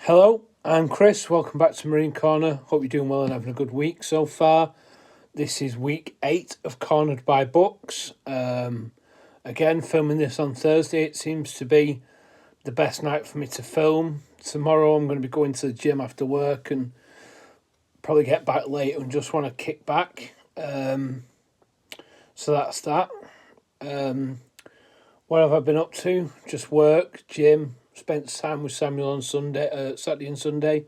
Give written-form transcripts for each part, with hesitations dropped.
Hello, I'm Chris. Welcome back to Marine Corner. Hope you're doing well and having a good week so far. This is week 8 of Cornered by Books. Again, filming this on Thursday. It seems to be the best night for me to film. Tomorrow I'm going to be going to the gym after work and probably get back late and just want to kick back. So that's that. What have I been up to? Just work, gym. Spent time with Samuel on Saturday and Sunday.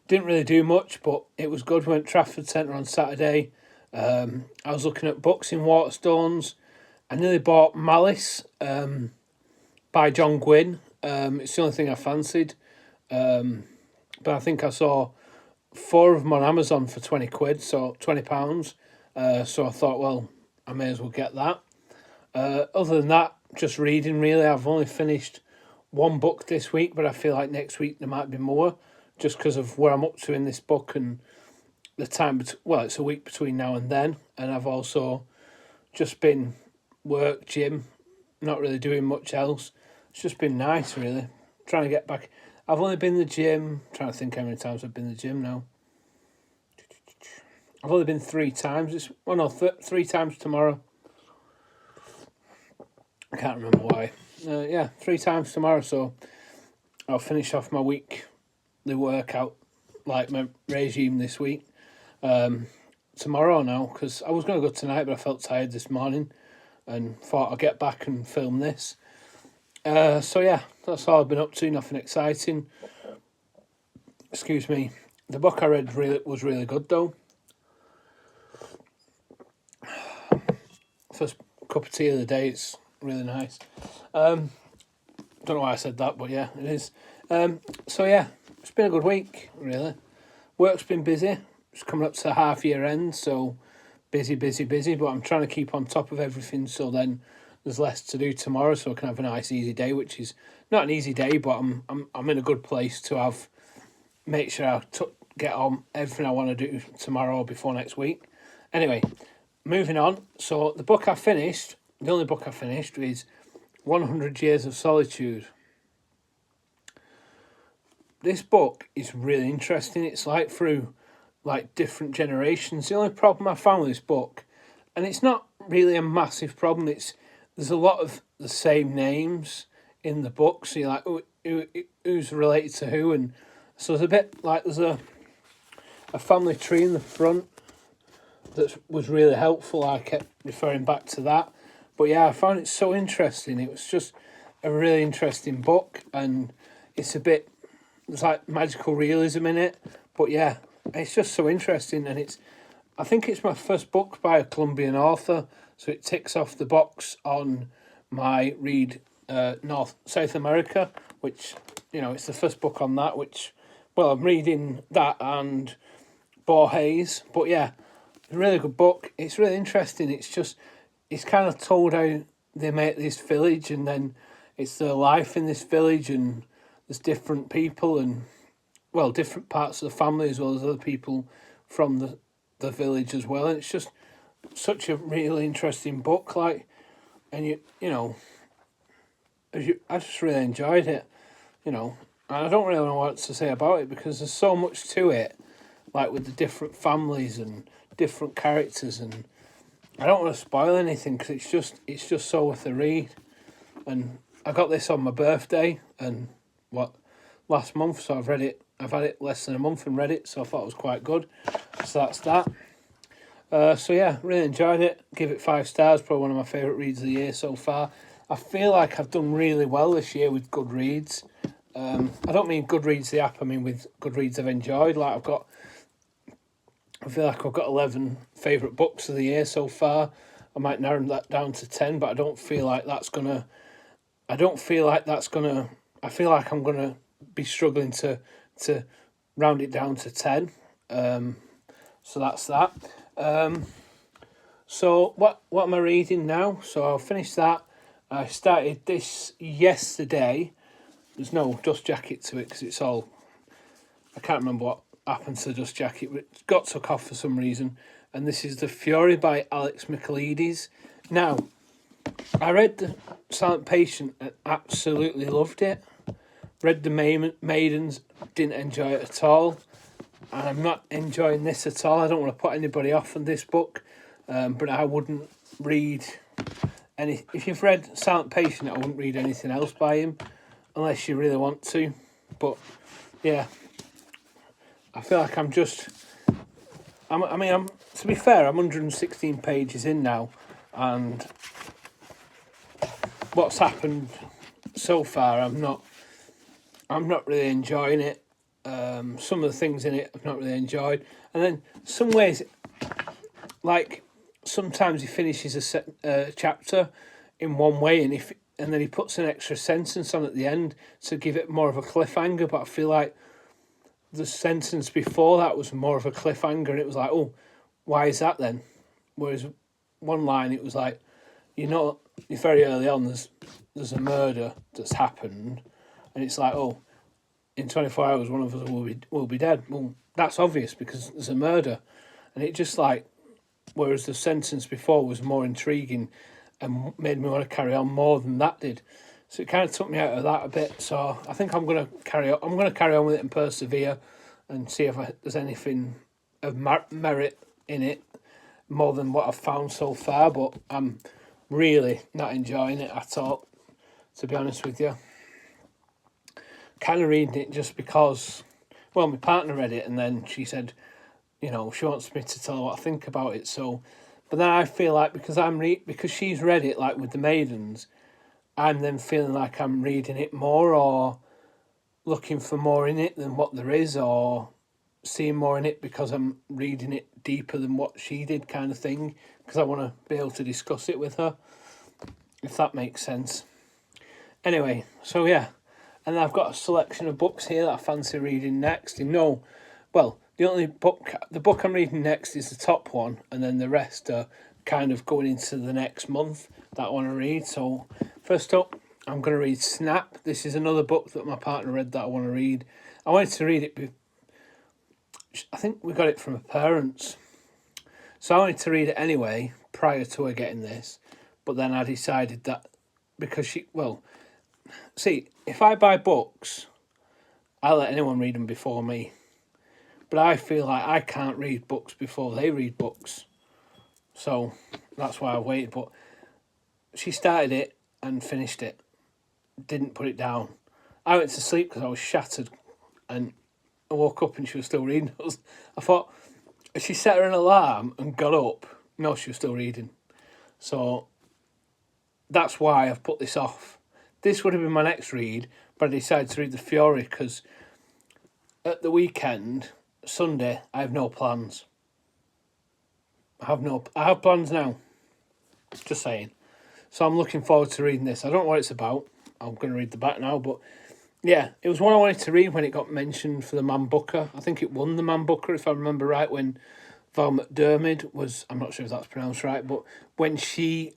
Didn't really do much, but it was good. Went to Trafford Centre on Saturday. I was looking at books in Waterstones. I nearly bought Malice by John Gwynne. It's the only thing I fancied. But I think I saw 4 of them on Amazon for £20, so £20. So I thought, well, I may as well get that. Other than that, just reading really. I've only finished one book this week, but I feel like next week there might be more, just because of where I'm up to in this book and the time. It's a week between now and then, and I've also just been work, gym, not really doing much else. It's just been nice, really. Trying to get back. I've only been to the gym. Trying to think how many times I've been to the gym now. I've only been 3 times. 3 times tomorrow. I can't remember why. 3 times tomorrow, so I'll finish off my weekly workout, like my regime this week, tomorrow now, because I was going to go tonight, but I felt tired this morning and thought I'll get back and film this. So yeah, that's all I've been up to, nothing exciting. Excuse me. The book I read was really good, though. First cup of tea of the day, it's really nice. Don't know why I said that, but yeah, it is. So yeah, it's been a good week, really. Work's been busy. It's coming up to half year end, so busy. But I'm trying to keep on top of everything, so then there's less to do tomorrow, so I can have a nice easy day, which is not an easy day, but I'm in a good place to make sure I get on everything I want to do tomorrow or before next week. Anyway, moving on. So the only book I finished is 100 Years of Solitude. This book is really interesting. It's through different generations. The only problem I found with this book, and it's not really a massive problem, there's a lot of the same names in the book, so you're like, who's related to who, and so there's a bit there's a family tree in the front that was really helpful. I kept referring back to that. But yeah, I found it so interesting. It was just a really interesting book, and there's magical realism in it. But yeah, it's just so interesting, and I think it's my first book by a Colombian author, so it ticks off the box on my read South America, which, it's the first book on that, I'm reading that and Borges. But yeah, it's a really good book. It's really interesting. It's kind of told how they make this village, and then it's their life in this village, and there's different people and, different parts of the family as well as other people from the village as well. And it's just such a really interesting book, I just really enjoyed it, and I don't really know what to say about it because there's so much to it, with the different families and different characters, and I don't want to spoil anything because it's just so worth a read. And I got this on my birthday and last month, so I've had it less than a month and read it, so I thought it was quite good. So that's that. So yeah, really enjoyed it. Give it 5 stars. Probably one of my favourite reads of the year so far. I feel like I've done really well this year with Goodreads. I don't mean Goodreads the app. I mean with Goodreads I've enjoyed. I feel like I've got 11 favourite books of the year so far. I might narrow that down to 10, but I feel like I'm gonna be struggling to round it down to 10. So that's that. So what am I reading now? So I'll finish that. I started this yesterday. There's no dust jacket to it because I can't remember what happened to the dust jacket, but it got took off for some reason. And this is The Fury by Alex Michaelides. Now, I read The Silent Patient and absolutely loved it. Read The Maidens, didn't enjoy it at all. And I'm not enjoying this at all. I don't want to put anybody off on this book, but I wouldn't read any. If you've read Silent Patient, I wouldn't read anything else by him, unless you really want to. But yeah, I feel like I'm just. I'm to be fair, I'm 116 pages in now, and what's happened so far, I'm not really enjoying it. Some of the things in it I've not really enjoyed, and then some ways, like sometimes he finishes a chapter in one way, and then he puts an extra sentence on at the end to give it more of a cliffhanger. But I feel like the sentence before that was more of a cliffhanger, and it was like, oh, why is that then? Whereas one line, it was like, very early on, there's a murder that's happened, and it's like, oh, in 24 hours, one of us will be dead. Well, that's obvious because there's a murder, and it just like, whereas the sentence before was more intriguing and made me want to carry on more than that did. So it kind of took me out of that a bit. So I think I'm going to carry on. I'm going to carry on with it and persevere, and see if there's anything of merit in it more than what I've found so far. But I'm really not enjoying it at all, to be honest with you. Kind of reading it just because, well, my partner read it and then she said, she wants me to tell her what I think about it. So, but then I feel like because she's read it, like with The Maidens, I'm then feeling like I'm reading it more or looking for more in it than what there is, or seeing more in it because I'm reading it deeper than what she did, kind of thing, because I want to be able to discuss it with her, if that makes sense. Anyway, so yeah. And I've got a selection of books here that I fancy reading next. The book I'm reading next is the top one, and then the rest are kind of going into the next month that I want to read. So first up, I'm going to read Snap. This is another book that my partner read that I want to read. I wanted to read it, I think we got it from her parents. So I wanted to read it anyway, prior to her getting this. But then I decided that because if I buy books, I'll let anyone read them before me. But I feel like I can't read books before they read books. So that's why I waited. But she started it and finished it. Didn't put it down. I went to sleep because I was shattered. And I woke up and she was still reading. I thought, she set her an alarm and got up. No, she was still reading. So that's why I've put this off. This would have been my next read, but I decided to read The Fury because at the weekend, Sunday, I have no plans. I have plans now. Just saying. So I'm looking forward to reading this. I don't know what it's about. I'm going to read the back now, but yeah, it was one I wanted to read when it got mentioned for the Man Booker. I think it won the Man Booker, if I remember right, when Val McDermid was, I'm not sure if that's pronounced right, but when she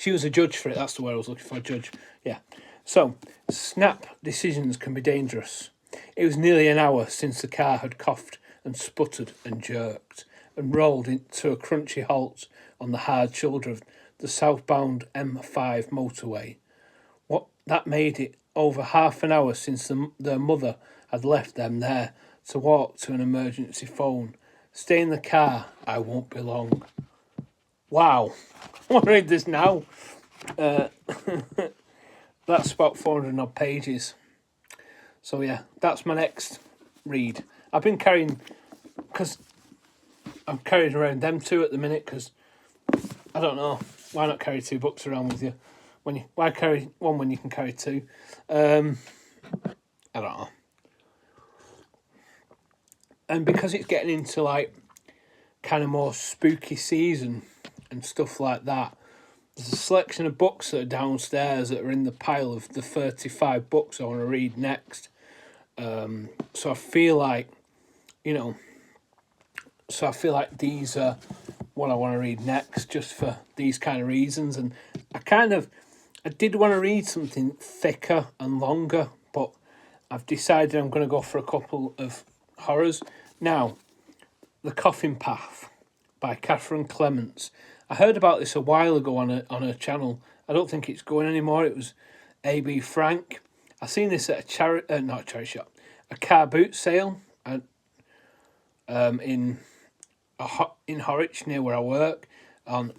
was a judge for it. That's the word I was looking for, judge. Yeah. So, snap decisions can be dangerous. It was nearly an hour since the car had coughed and sputtered and jerked and rolled into a crunchy halt on the hard shoulder of the southbound M5 motorway. That made it over half an hour since their mother had left them there to walk to an emergency phone. Stay in the car, I won't be long. Wow. I want to read this now. That's about 400 odd pages. So yeah, that's my next read. I've been carrying, because I'm carrying around them two at the minute, because I don't know, why not carry two books around with you? Why carry one when you can carry two? I don't know. And because it's getting into like kind of more spooky season and stuff like that, there's a selection of books that are downstairs that are in the pile of the 35 books I want to read next. So I feel like, these are what I want to read next, just for these kind of reasons. And I did want to read something thicker and longer, but I've decided I'm going to go for a couple of horrors. Now, The Coffin Path by Catherine Clements. I heard about this a while ago on her channel. I don't think it's going anymore. It was A.B. Frank. I seen this at not a charity shop, a car boot sale, and in Horwich near where I work, and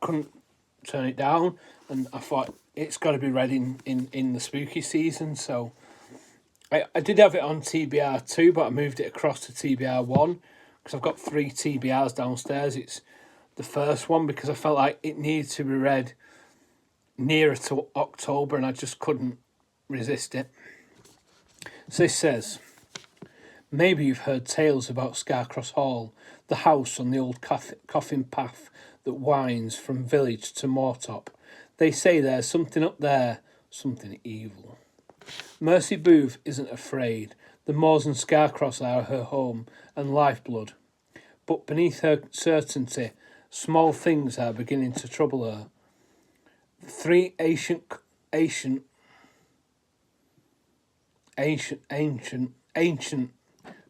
couldn't turn it down, and I thought it's got to be read in the spooky season. So I did have it on TBR2, but I moved it across to TBR1 because I've got 3 TBRs downstairs. It's the first one because I felt like it needed to be read nearer to October, and I just couldn't resist it. So this says, maybe you've heard tales about Scarcross Hall, the house on the old coffin path that winds from village to Moortop. They say there's something up there, something evil. Mercy Booth isn't afraid. The moors and Scarcross are her home and lifeblood. But beneath her certainty, small things are beginning to trouble her. 3 ancient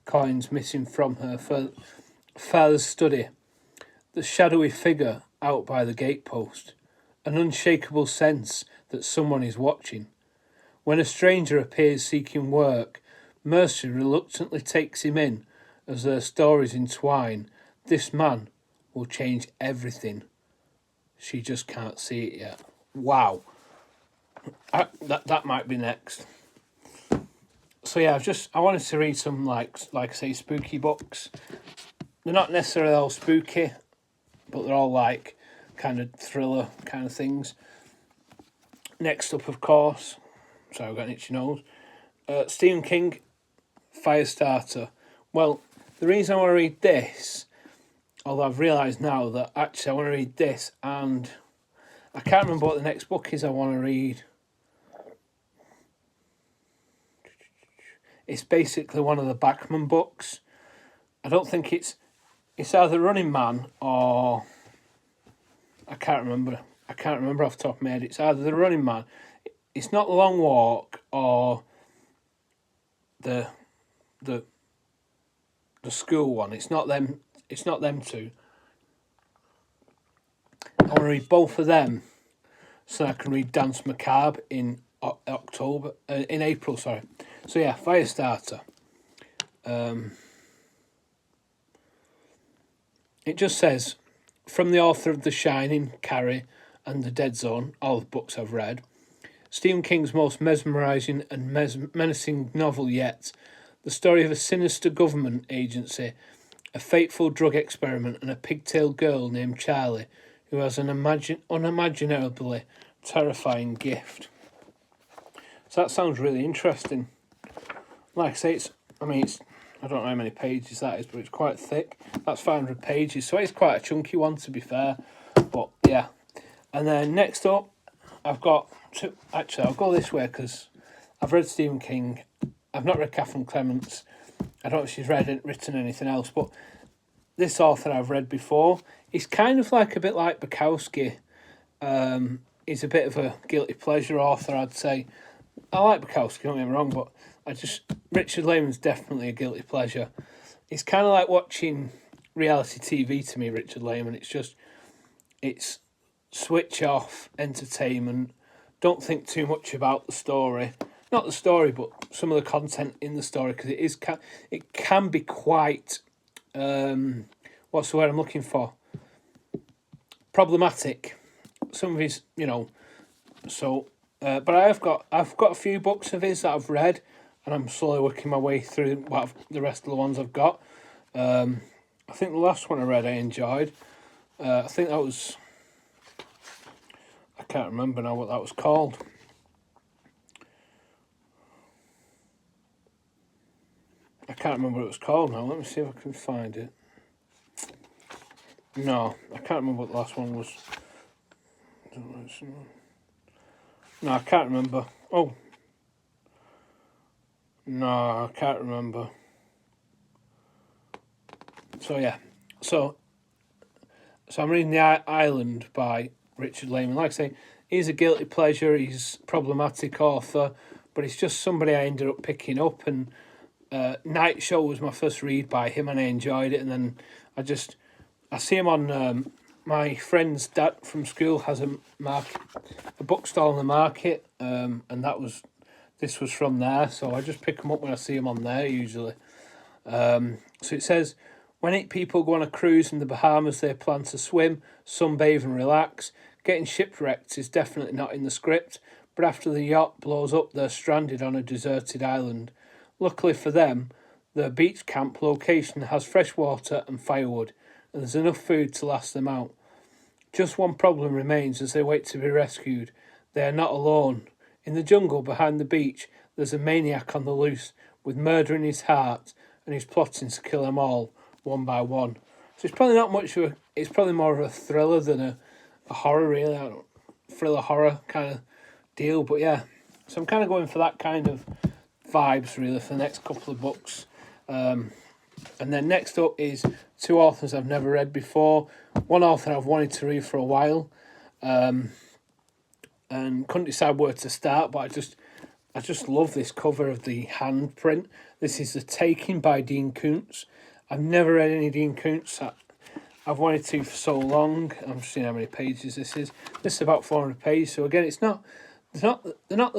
coins missing from her father's study. The shadowy figure out by the gatepost. An unshakable sense that someone is watching. When a stranger appears seeking work, Mercy reluctantly takes him in as their stories entwine. This man will change everything. She just can't see it yet. Wow. That might be next. So yeah, I wanted to read some like I say, spooky books. They're not necessarily all spooky, but they're all like kind of thriller kind of things. Next up, of course, sorry, I've got an itchy nose. Stephen King, Firestarter. Well, the reason I want to read this, although I've realised now that actually I want to read this, and I can't remember what the next book is I want to read. It's basically one of the Bachman books. I don't think it's either Running Man or I can't remember off the top of my head. It's either The Running Man. It's not The Long Walk or the school one. It's not them. It's not them two. I want to read both of them so I can read Dance Macabre in April. Sorry. So yeah, Firestarter. It just says, from the author of The Shining, Carrie, and The Dead Zone, all the books I've read, Stephen King's most mesmerising and menacing novel yet, the story of a sinister government agency, a fateful drug experiment, and a pigtailed girl named Charlie who has an unimaginably terrifying gift. So that sounds really interesting. Like I say, I don't know how many pages that is, but it's quite thick. That's 500 pages, so it's quite a chunky one, to be fair. But yeah. And then next up, I've got to... Actually, I'll go this way because I've read Stephen King. I've not read Catherine Clements. I don't know if she's written anything else, but this author I've read before. He's kind of like a bit like Bukowski. He's a bit of a guilty pleasure author, I'd say. I like Bukowski, don't get me wrong, but Richard Lehman's definitely a guilty pleasure. It's kind of like watching reality TV to me, Richard Lehman. It's switch off entertainment. Don't think too much about the story. Not the story, but some of the content in the story, because it can be quite, what's the word I'm looking for? Problematic. Some of his, so... but I've got a few books of his that I've read, and I'm slowly working my way through the rest of the ones I've got. I think the last one I read I enjoyed. I think that was... I can't remember now what that was called. I can't remember what it was called now. Let me see if I can find it. No, I can't remember what the last one was. No, I can't remember. Oh. No, I can't remember. So, yeah. So I'm reading The Island by Richard Lehman. Like I say, he's a guilty pleasure. He's a problematic author. But it's just somebody I ended up picking up. And Night Show was my first read by him, and I enjoyed it. And then I see him on... my friend's dad from school has a bookstall in the market, and that was this was from there, so I just pick them up when I see them on there usually. So it says, when 8 people go on a cruise in the Bahamas, they plan to swim, sunbathe and relax. Getting shipwrecked is definitely not in the script, but after the yacht blows up, they're stranded on a deserted island. Luckily for them, the beach camp location has fresh water and firewood, and there's enough food to last them out. Just one problem remains as they wait to be rescued. They are not alone. In the jungle behind the beach, there's a maniac on the loose, with murder in his heart, and he's plotting to kill them all, one by one. So it's probably not much of a... It's probably more of a thriller than a horror, really. Thriller horror kind of deal, but yeah. So I'm kind of going for that kind of vibes, really, for the next couple of books. And then next up is 2 authors I've never read before. One author I've wanted to read for a while, and couldn't decide where to start, but I just love this cover of the handprint. This is The Taking by Dean Koontz. I've never read any Dean Koontz. I've wanted to for so long. I'm just seeing how many pages this is. This is about 400 pages. So again, they're not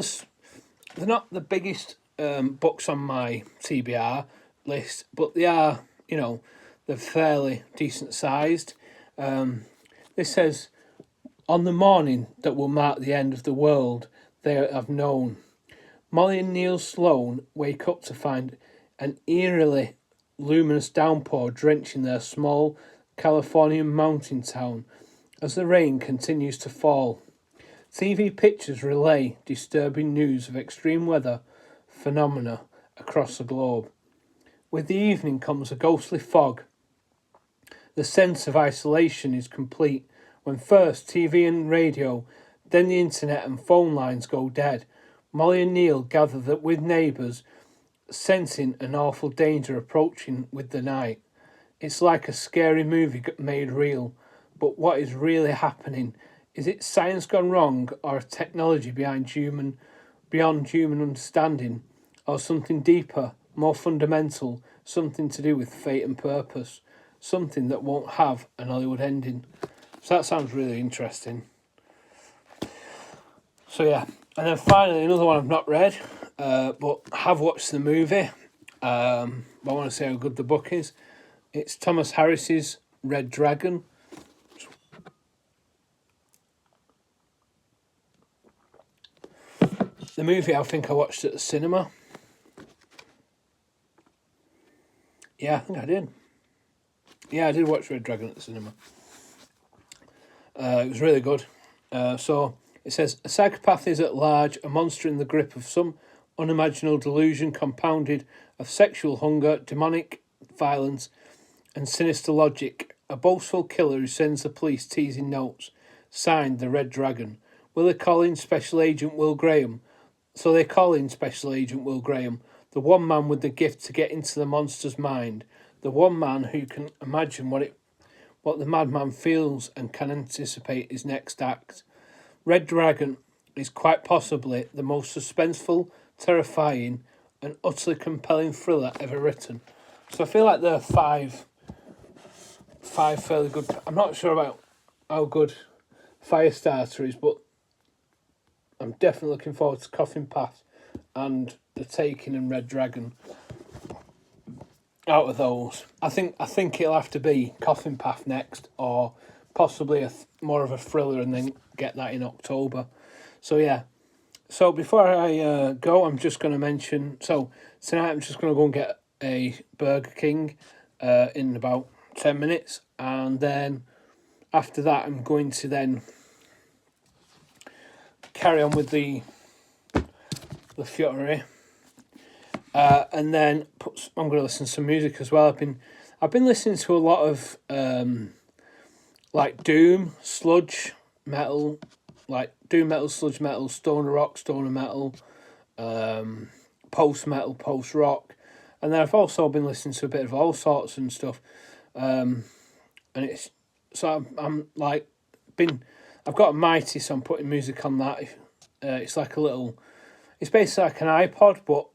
the biggest books on my TBR list, but they are, they're fairly decent sized. This says, on the morning that will mark the end of the world they have known, Molly and Neil Sloane wake up to find an eerily luminous downpour drenching their small Californian mountain town as the rain continues to fall. TV pictures relay disturbing news of extreme weather phenomena across the globe. With the evening comes a ghostly fog. The sense of isolation is complete when first TV and radio, then the internet and phone lines go dead. Molly and Neil gather that with neighbours, sensing an awful danger approaching with the night. It's like a scary movie made real, but what is really happening? Is it science gone wrong, or technology beyond human understanding, or something deeper, more fundamental, something to do with fate and purpose, something that won't have an Hollywood ending? So that sounds really interesting. So yeah, and then finally another one I've not read, but have watched the movie. But I want to say how good the book is. It's Thomas Harris's Red Dragon. The movie, I think I watched at the cinema. Yeah, I think I did. Yeah, I did watch Red Dragon at the cinema. It was really good. So it says, a psychopath is at large, a monster in the grip of some unimaginable delusion compounded of sexual hunger, demonic violence, and sinister logic. A boastful killer who sends the police teasing notes. Signed, the Red Dragon. Will they call in Special Agent Will Graham? So they call in Special Agent Will Graham, the one man with the gift to get into the monster's mind, the one man who can imagine what the madman feels and can anticipate his next act. Red Dragon is quite possibly the most suspenseful, terrifying, and utterly compelling thriller ever written. So I feel like there are five fairly good. I'm not sure about how good Firestarter is, but I'm definitely looking forward to Coffin Path and The Taking and Red Dragon. Out of those, I think it'll have to be Coffin Path next, or possibly more of a thriller, and then get that in October. So yeah. So before I go, I'm just going to mention. So tonight I'm just going to go and get a Burger King in about 10 minutes, and then after that I'm going to then carry on with the Fury, and then I'm going to listen to some music as well. I've been listening to a lot of like doom, sludge metal, like doom metal, sludge metal, stoner rock, stoner metal, post metal, post rock, and then I've also been listening to a bit of all sorts and stuff. And it's so I'm like I've got a Mighty, so I'm putting music on that. It's like a little, it's basically like an iPod, but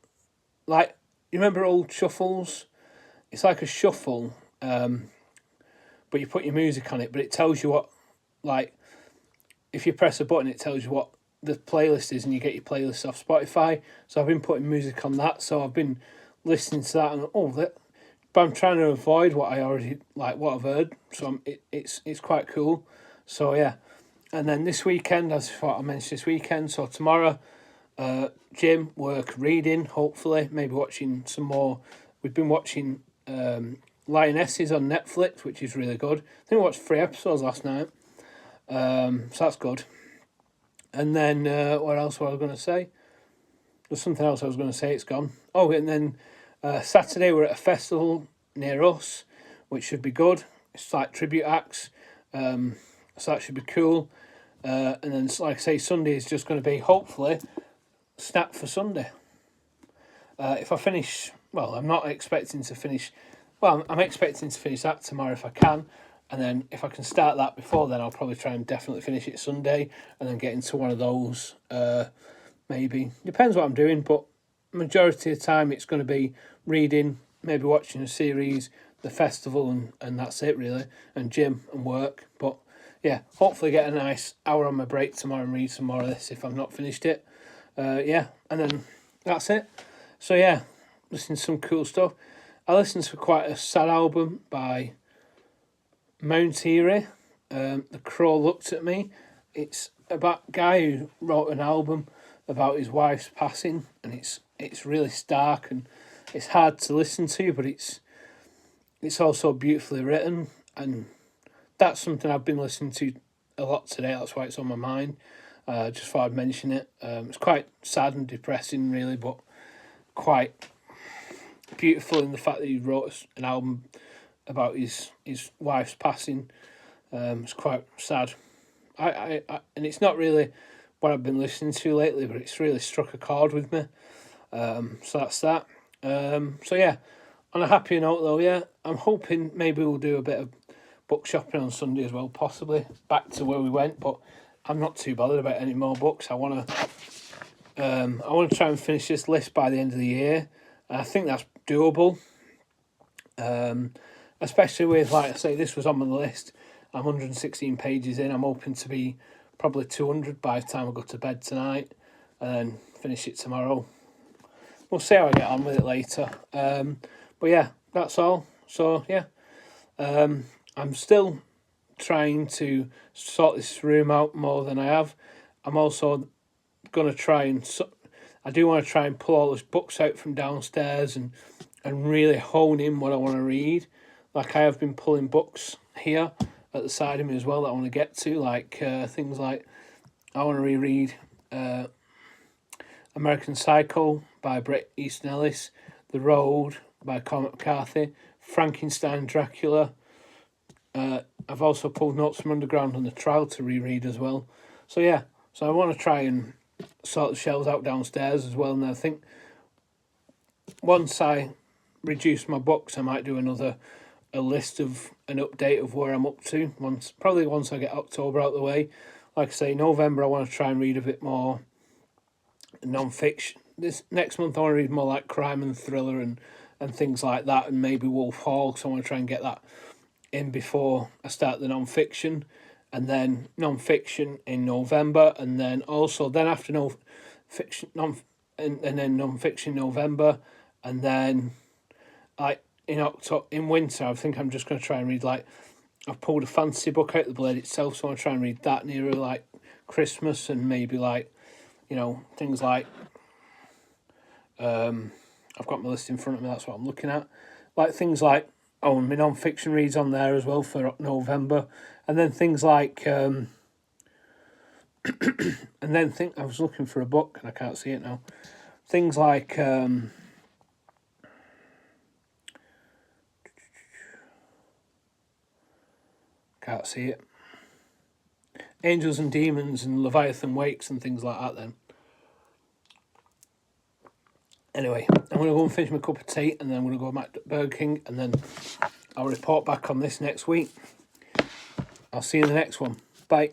like, you remember old shuffles? It's like a shuffle, but you put your music on it, but it tells you what, like, if you press a button, it tells you what the playlist is, and you get your playlists off Spotify. So I've been putting music on that. So I've been listening to that, and but I'm trying to avoid what I already like, what I've heard. So it's quite cool. So yeah, and then this weekend, as what I mentioned, this weekend. So tomorrow, gym, work, reading. Hopefully, maybe watching some more. We've been watching Lionesses on Netflix, which is really good. I think we watched 3 episodes last night. So that's good. And then what else was I going to say? There's something else I was going to say. It's gone. Oh, and then Saturday we're at a festival near us, which should be good. It's like tribute acts, so that should be cool. And then, like I say, Sunday is just going to be hopefully snap for Sunday. If I finish, well, I'm not expecting to finish. Well, I'm expecting to finish that tomorrow if I can. And then if I can start that before then, I'll probably try and definitely finish it Sunday and then get into one of those. Maybe. Depends what I'm doing, but majority of the time it's going to be reading, maybe watching a series, the festival, and that's it really, and gym and work. But yeah, hopefully get a nice hour on my break tomorrow and read some more of this if I've not finished it. Yeah, and then that's it. So yeah, listen to some cool stuff. I listened to quite a sad album by Mount Eerie. The Crow Looked at Me. It's about a guy who wrote an album about his wife's passing, and it's really stark and it's hard to listen to, but it's also beautifully written, and that's something I've been listening to a lot today. That's why it's on my mind. Just thought I'd mention it. It's quite sad and depressing, really, but quite beautiful in the fact that he wrote an album about his wife's passing. It's quite sad. I and it's not really what I've been listening to lately, but it's really struck a chord with me. So that's that. So yeah, on a happy note though, yeah, I'm hoping maybe we'll do a bit of book shopping on Sunday as well, possibly back to where we went, but I'm not too bothered about any more books. I want to try and finish this list by the end of the year. I think that's doable. Especially with, like I say, this was on my list. I'm 116 pages in. I'm hoping to be probably 200 by the time I go to bed tonight and then finish it tomorrow. We'll see how I get on with it later. But yeah, that's all. So yeah, I'm still trying to sort this room out more than I have. I'm also going to try and... I do want to try and pull all those books out from downstairs and really hone in what I want to read. Like I have been pulling books here at the side of me as well that I want to get to, like things like I want to reread American Psycho by Bret Easton Ellis, The Road by Cormac McCarthy, Frankenstein Dracula. I've also pulled Notes from Underground on the Trial to reread as well. So yeah, so I want to try and sort the shelves out downstairs as well. And I think once I reduce my books, I might do a list of an update of where I'm up to. Once I get October out of the way. Like I say, November I want to try and read a bit more non-fiction. This next month I want to read more like crime and thriller and things like that, and maybe Wolf Hall. So I want to try and get that in before I start the non-fiction, and then non-fiction in November, and then after non-fiction, and then non-fiction November, and then like in winter I think I'm just going to try and read, like, I've pulled a fantasy book out of the Blade itself, so I want to try and read that near like Christmas, and maybe like, things like I've got my list in front of me, that's what I'm looking at, like things like my non-fiction reads on there as well for November, and then things like and then I was looking for a book and I can't see it now. Things like can't see it. Angels and Demons and Leviathan Wakes and things like that then. Anyway, I'm going to go and finish my cup of tea, and then I'm going to go back to Burger King, and then I'll report back on this next week. I'll see you in the next one. Bye.